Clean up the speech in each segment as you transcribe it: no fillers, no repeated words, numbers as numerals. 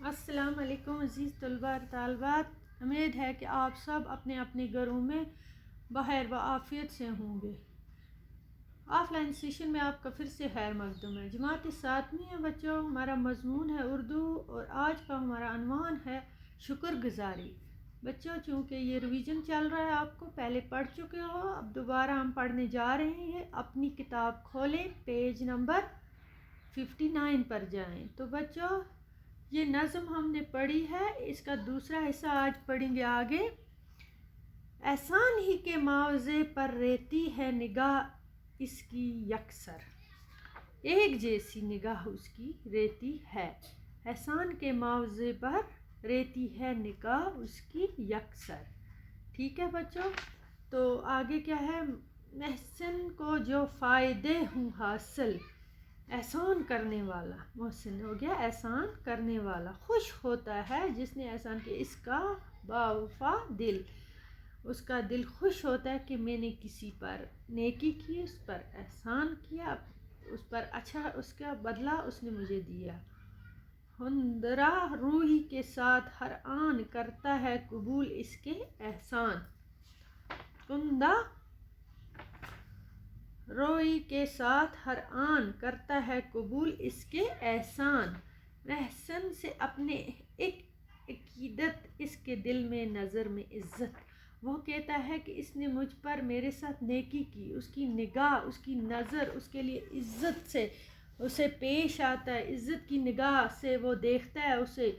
السلام علیکم عزیز طلباء اور طالبات، امید ہے کہ آپ سب اپنے اپنے گھروں میں بخیر و عافیت سے ہوں گے۔ آف لائن سیشن میں آپ کا پھر سے خیر مقدم ہے۔ جماعت ساتویں ہے بچوں، ہمارا مضمون ہے اردو اور آج کا ہمارا عنوان ہے شکر گزاری۔ بچوں چونکہ یہ ریویژن چل رہا ہے، آپ کو پہلے پڑھ چکے ہو، اب دوبارہ ہم پڑھنے جا رہے ہیں۔ اپنی کتاب کھولیں، پیج نمبر 59 پر جائیں۔ تو بچوں یہ نظم ہم نے پڑھی ہے، اس کا دوسرا حصہ آج پڑھیں گے آگے۔ احسان ہی کے معاوضے پر رہتی ہے نگاہ اس کی یکسر، ایک جیسی نگاہ اس کی رہتی ہے۔ احسان کے معاوضے پر رہتی ہے نگاہ اس کی یکسر۔ ٹھیک ہے بچوں، تو آگے کیا ہے؟ محسن کو جو فائدے ہوں حاصل، احسان کرنے والا محسن ہو گیا احسان کرنے والا، خوش ہوتا ہے جس نے احسان کیا، اس کا باوفا دل، اس کا دل خوش ہوتا ہے کہ میں نے کسی پر نیکی کی، اس پر احسان کیا، اس پر اچھا اس کا بدلہ اس نے مجھے دیا۔ ہندرا روحی کے ساتھ ہر آن کرتا ہے قبول اس کے احسان، ہندرا روئی کے ساتھ ہر آن کرتا ہے قبول اس کے احسان۔ محسن سے اپنے ایک عقیدت، اس کے دل میں نظر میں عزت، وہ کہتا ہے کہ اس نے مجھ پر میرے ساتھ نیکی کی، اس کی نگاہ، اس کی نظر اس کے لیے عزت سے اسے پیش آتا ہے، عزت کی نگاہ سے وہ دیکھتا ہے اسے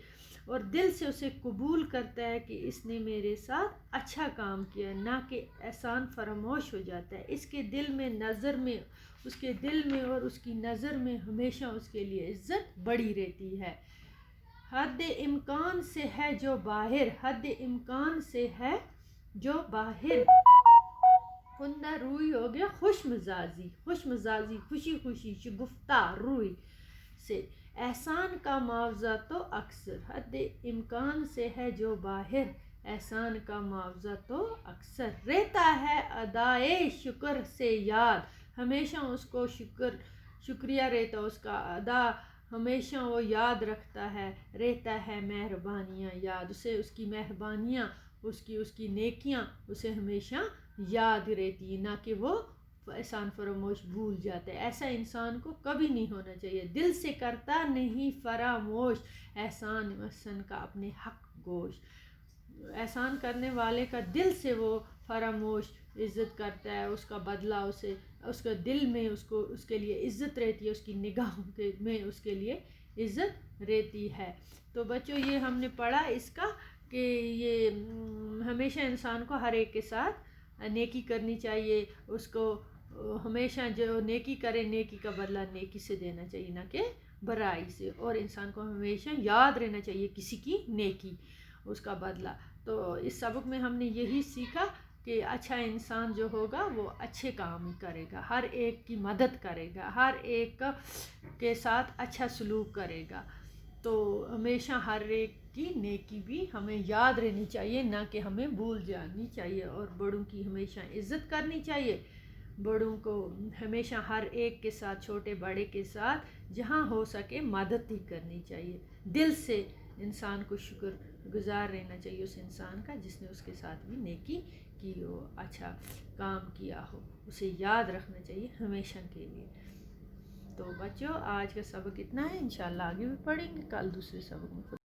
اور دل سے اسے قبول کرتا ہے کہ اس نے میرے ساتھ اچھا کام کیا، نہ کہ احسان فراموش ہو جاتا ہے۔ اس کے دل میں نظر میں، اس کے دل میں اور اس کی نظر میں ہمیشہ اس کے لیے عزت بڑی رہتی ہے۔ حد امکان سے ہے جو باہر، حد امکان سے ہے جو باہر، خندہ روئی ہو گیا خوش مزاجی، خوش مزاجی خوشی خوشی، شگفتہ روئی سے، احسان کا معاوضہ تو اکثر، حد امکان سے ہے جو باہر، احسان کا معاوضہ تو اکثر، رہتا ہے ادائے شکر سے یاد، ہمیشہ اس کو شکریہ رہتا اس کا ادا، ہمیشہ وہ یاد رکھتا ہے، رہتا ہے مہربانیاں یاد، اسے اس کی مہربانیاں، اس کی نیکیاں اسے ہمیشہ یاد رہتی، نہ کہ وہ احسان فراموش بھول جاتا ہے۔ ایسا انسان کو کبھی نہیں ہونا چاہیے، دل سے کرتا نہیں فراموش احسان محسن کا اپنے حق گوش، احسان کرنے والے کا دل سے وہ فراموش عزت کرتا ہے، اس کا بدلہ اسے، اس کے دل میں اس کے لیے عزت رہتی ہے، اس کی نگاہوں میں اس کے لیے عزت رہتی ہے۔ تو بچوں یہ ہم نے پڑھا اس کا کہ یہ ہمیشہ انسان کو ہر ایک کے ساتھ نیکی کرنی چاہیے، اس کو ہمیشہ جو نیکی کرے نیکی کا بدلہ نیکی سے دینا چاہیے، نہ کہ برائی سے، اور انسان کو ہمیشہ یاد رہنا چاہیے کسی کی نیکی، اس کا بدلہ۔ تو اس سبق میں ہم نے یہی سیکھا کہ اچھا انسان جو ہوگا وہ اچھے کام کرے گا، ہر ایک کی مدد کرے گا، ہر ایک کے ساتھ اچھا سلوک کرے گا۔ تو ہمیشہ ہر ایک کی نیکی بھی ہمیں یاد رہنی چاہیے، نہ کہ ہمیں بھول جانی چاہیے، اور بڑوں کی ہمیشہ عزت کرنی چاہیے، بڑوں کو ہمیشہ ہر ایک کے ساتھ، چھوٹے بڑے کے ساتھ جہاں ہو سکے مدد ہی کرنی چاہیے۔ دل سے انسان کو شکر گزار رہنا چاہیے اس انسان کا جس نے اس کے ساتھ بھی نیکی کی ہو، اچھا کام کیا ہو، اسے یاد رکھنا چاہیے ہمیشہ کے لیے۔ تو بچوں آج کا سبق اتنا ہے، انشاءاللہ آگے بھی پڑھیں گے کل دوسرے سبق میں۔